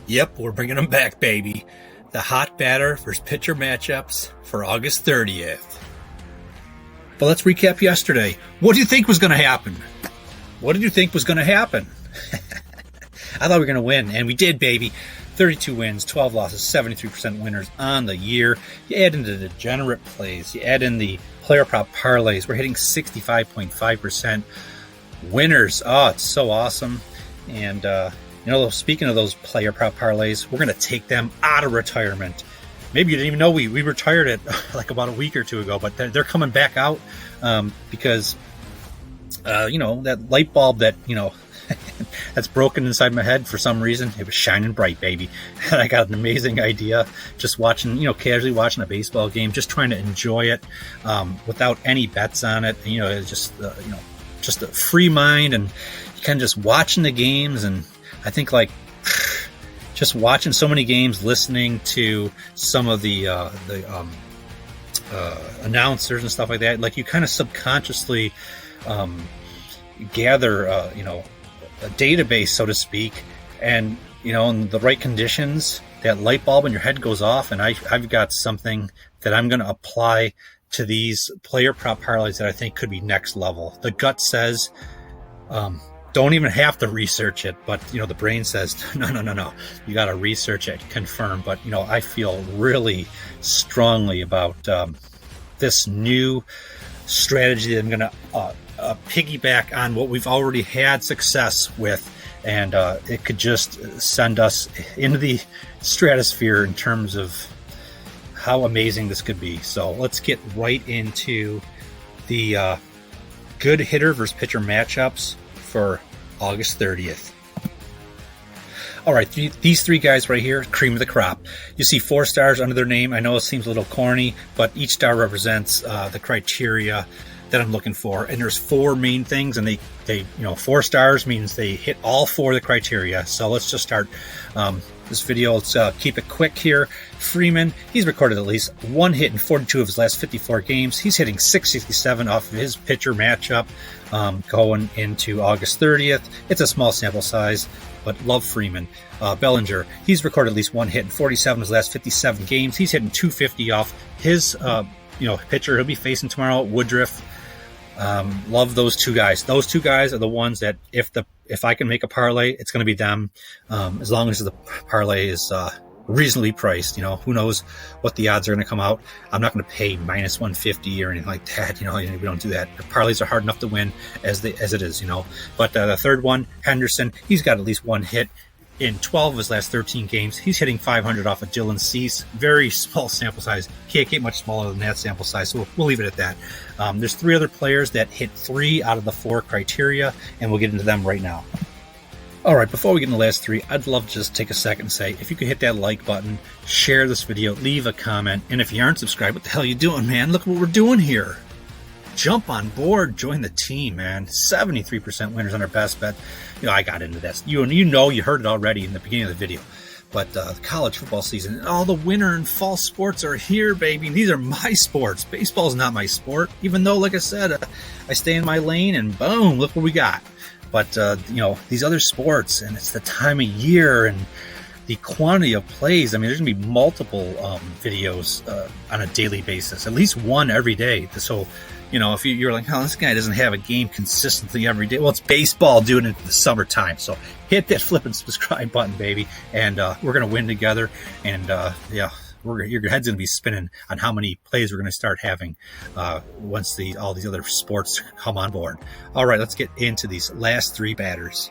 Yep, we're bringing them back, baby. The hot batter versus pitcher matchups for August 30th. But let's recap yesterday. What do you think was going to happen? What did you think was going to happen? I thought we were going to win, and we did, baby. 32 wins, 12 losses, 73% winners on the year. You add in the degenerate plays. You add in the player prop parlays. We're hitting 65.5% winners. Oh, it's so awesome. And, speaking of those player prop parlays, we're going to take them out of retirement. Maybe you didn't even know we retired it like about a week or two ago, but they're coming back out because, that light bulb that, that's broken inside my head for some reason, it was shining bright, baby. And I got an amazing idea just watching, casually watching a baseball game, just trying to enjoy it without any bets on it. It's just a free mind, and you kind of just watching the games. And I think just watching so many games, listening to some of the announcers and stuff like that, like you kind of subconsciously gather, a database, so to speak, and in the right conditions, that light bulb in your head goes off, and I've got something that I'm going to apply to these player prop parlays that I think could be next level. The gut says, don't even have to research it, but the brain says, no, you got to research it, confirm. But I feel really strongly about this new strategy that I'm going to piggyback on what we've already had success with, and it could just send us into the stratosphere in terms of how amazing this could be. So let's get right into the good hitter versus pitcher matchups for August 30th. All right, these three guys right here, cream of the crop. You see 4 stars under their name. I know it seems a little corny, but each star represents the criteria that I'm looking for. And there's 4 main things, and they 4 stars means they hit all 4 of the criteria. So let's just start this video. Let's keep it quick here. Freeman, he's recorded at least 1 hit in 42 of his last 54 games. He's hitting .667 off of his pitcher matchup going into August 30th. It's a small sample size, but love Freeman. Bellinger, he's recorded at least 1 hit in 47 of his last 57 games. He's hitting .250 off his pitcher he'll be facing tomorrow, Woodruff. Love those 2 guys. Those 2 guys are the ones that if I can make a parlay, it's going to be them. As long as the parlay is reasonably priced. Who knows what the odds are going to come out. I'm not going to pay minus 150 or anything like that. We don't do that. The parlays are hard enough to win as it is. But the third one, Henderson, he's got at least 1 hit in 12 of his last 13 games. He's hitting .500 off of Dylan Cease. Very small sample size. Can't get much smaller than that sample size, so we'll leave it at that. There's 3 other players that hit 3 out of the 4 criteria, and we'll get into them right now. All right, before we get into the last 3, I'd love to just take a second and say, if you could hit that like button, share this video, leave a comment, and if you aren't subscribed, what the hell are you doing, man? Look what we're doing here. Jump on board, join the team, man. 73% winners on our best bet. I got into this. You heard it already in the beginning of the video. But the college football season and all the winter and fall sports are here, baby. These are my sports. Baseball is not my sport, even though, like I said, I stay in my lane and boom, look what we got. But, these other sports, and it's the time of year and the quantity of plays. I mean, there's going to be multiple videos on a daily basis, at least 1 every day. So, if you're like, oh, this guy doesn't have a game consistently every day. Well, it's baseball doing it in the summertime. So hit that flip and subscribe button, baby. And we're going to win together. And, your head's going to be spinning on how many plays we're going to start having once all these other sports come on board. All right, let's get into these last 3 batters.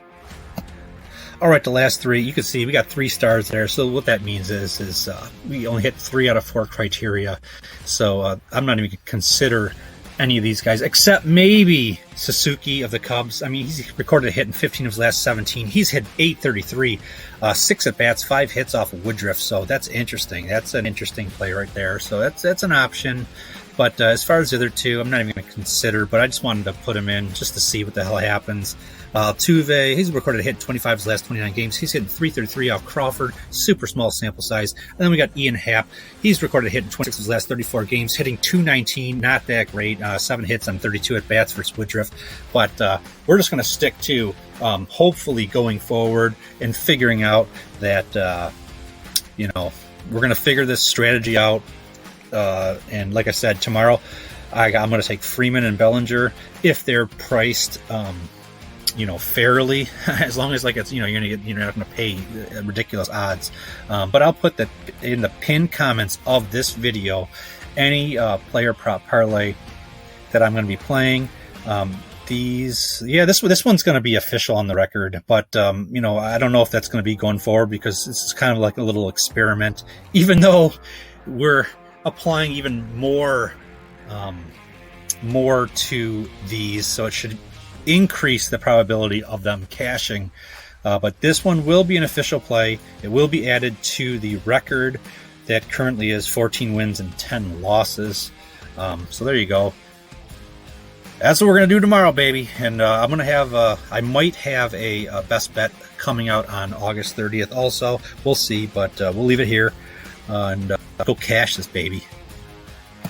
All right, the last 3, you can see we got 3 stars there. So what that means is we only hit 3 out of 4 criteria. So I'm not even going to consider any of these guys, except maybe Suzuki of the Cubs. I mean, he's recorded a hit in 15 of his last 17. He's hit .833, 6 at-bats, 5 hits off of Woodruff. So that's interesting. That's an interesting play right there. So that's an option. But as far as the other 2, I'm not even going to consider, but I just wanted to put him in just to see what the hell happens. Tuve, he's recorded a hit in 25 of his last 29 games. He's hitting .333 off Crawford, super small sample size. And then we got Ian Happ. He's recorded a hit in 26 of his last 34 games, hitting .219, not that great. 7 hits on 32 at-bats versus Woodruff. But we're just going to stick to hopefully going forward and figuring out that, we're going to figure this strategy out. And like I said, tomorrow I'm going to take Freeman and Bellinger if they're priced, fairly, as long as like it's, you're not going to pay ridiculous odds. But I'll put that in the pinned comments of this video, any player prop parlay that I'm going to be playing. This one's going to be official on the record, but I don't know if that's going to be going forward, because this is kind of like a little experiment, even though we're applying even more to these, so it should increase the probability of them cashing. But this one will be an official play. It will be added to the record that currently is 14 wins and 10 losses. So there you go. That's what we're going to do tomorrow, baby. And I'm going to have, I might have a best bet coming out on August 30th also. We'll see, but we'll leave it here and go cash this baby.